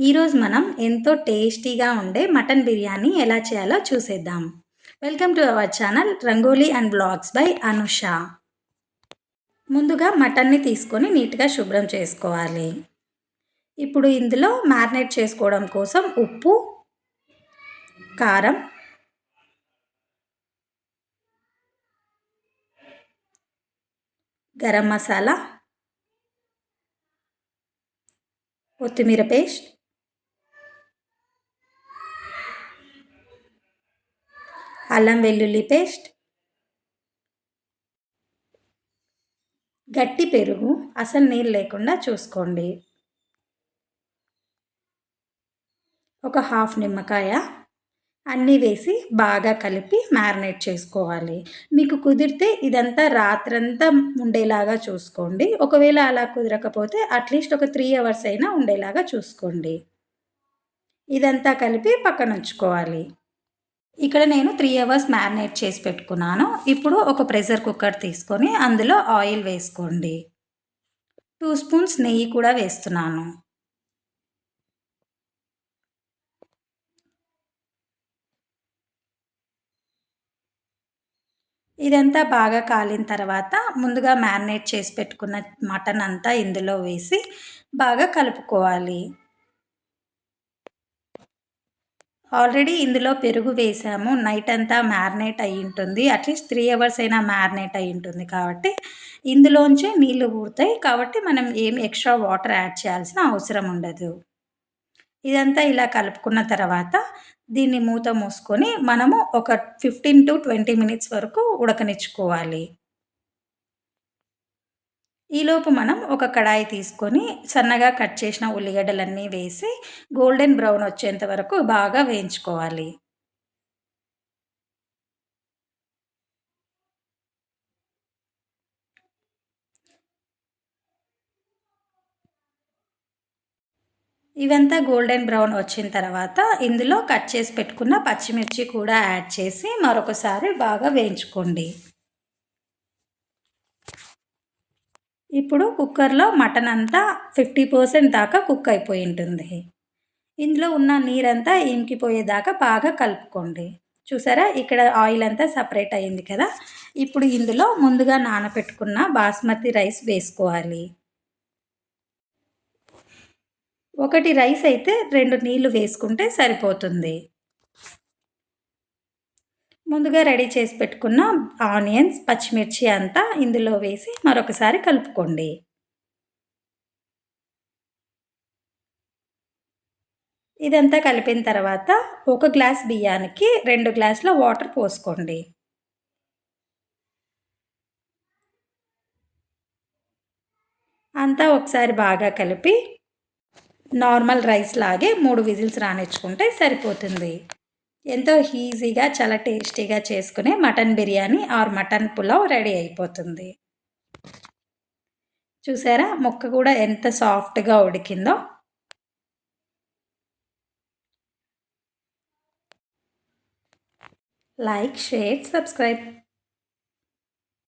ఈరోజు మనం ఎంతో టేస్టీగా ఉండే మటన్ బిర్యానీ ఎలా చేయాలో చూసేద్దాం. Welcome to our channel Rangoli and blogs by Anusha. ముందుగా మటన్ని తీసుకొని నీట్గా శుభ్రం చేసుకోవాలి. ఇప్పుడు ఇందులో మ్యారినేట్ చేసుకోవడం కోసం ఉప్పు, కారం, గరం మసాలా, కొత్తిమీర పేస్ట్, అల్లం వెల్లుల్లి పేస్ట్, గట్టి పెరుగు, అసలు నీళ్ళు లేకుండా చూసుకోండి, ఒక హాఫ్ నిమ్మకాయ అన్నీ వేసి బాగా కలిపి మ్యారినేట్ చేసుకోవాలి. మీకు కుదిరితే ఇదంతా రాత్రంతా ఉండేలాగా చూసుకోండి. ఒకవేళ అలా కుదరకపోతే అట్లీస్ట్ ఒక 3 అవర్స్ అయినా ఉండేలాగా చూసుకోండి. ఇదంతా కలిపి పక్కన ఉంచుకోవాలి. ఇక్కడ నేను 3 అవర్స్ మ్యారినేట్ చేసి పెట్టుకున్నాను. ఇప్పుడు ఒక ప్రెషర్ కుక్కర్ తీసుకొని అందులో ఆయిల్ వేసుకోండి. 2 స్పూన్స్ నెయ్యి కూడా వేస్తున్నాను. ఇదంతా బాగా కాలిన తర్వాత ముందుగా మ్యారినేట్ చేసి పెట్టుకున్న మటన్ అంతా ఇందులో వేసి బాగా కలుపుకోవాలి. ఆల్రెడీ ఇందులో పెరుగు వేసాము. నైట్ అంతా మ్యారినేట్ అయ్యి ఉంటుంది. అట్లీస్ట్ 3 అవర్స్ అయినా మ్యారినేట్ అయ్యి ఉంటుంది కాబట్టి ఇందులోంచి నీళ్లు ఊరుతాయి. కాబట్టి మనం ఏం ఎక్స్ట్రా వాటర్ యాడ్ చేయాల్సిన అవసరం ఉండదు. ఇదంతా ఇలా కలుపుకున్న తర్వాత దీన్ని మూత మూసుకొని మనము ఒక 15-20 మినిట్స్ వరకు ఉడకనిచ్చుకోవాలి. ఈలోపు మనం ఒక కడాయి తీసుకొని సన్నగా కట్ చేసిన ఉల్లిగడ్డలన్నీ వేసి గోల్డెన్ బ్రౌన్ వచ్చేంత వరకు బాగా వేయించుకోవాలి. ఇవంతా గోల్డెన్ బ్రౌన్ వచ్చిన తర్వాత ఇందులో కట్ చేసి పెట్టుకున్న పచ్చిమిర్చి కూడా యాడ్ చేసి మరొకసారి బాగా వేయించుకోండి. ఇప్పుడు కుక్కర్లో మటన్ అంతా 50% దాకా కుక్ అయిపోయి ఉంటుంది. ఇందులో ఉన్న నీరంతా ఇంకిపోయేదాకా బాగా కలుపుకోండి. చూసారా, ఇక్కడ ఆయిల్ అంతా సపరేట్ అయింది కదా. ఇప్పుడు ఇందులో ముందుగా నానబెట్టుకున్న బాస్మతి రైస్ వేసుకోవాలి. ఒకటి రైస్ అయితే 2 నీళ్లు వేసుకుంటే సరిపోతుంది. ముందుగా రెడీ చేసి పెట్టుకున్న ఆనియన్స్, పచ్చిమిర్చి అంతా ఇందులో వేసి మరొకసారి కలుపుకోండి. ఇదంతా కలిపిన తర్వాత ఒక గ్లాస్ బియ్యానికి 2 గ్లాసుల వాటర్ పోసుకోండి. అంతా ఒకసారి బాగా కలిపి నార్మల్ రైస్ లాగే 3 విజిల్స్ రానిచ్చుకుంటే సరిపోతుంది. ఎంతో ఈజీగా చాలా టేస్టీగా చేసుకునే mutton biryani or mutton pulao ready అయిపోతుంది. చూసారా, ముక్క కూడా ఎంత సాఫ్ట్గా ఉడికిందో. Like, share, subscribe.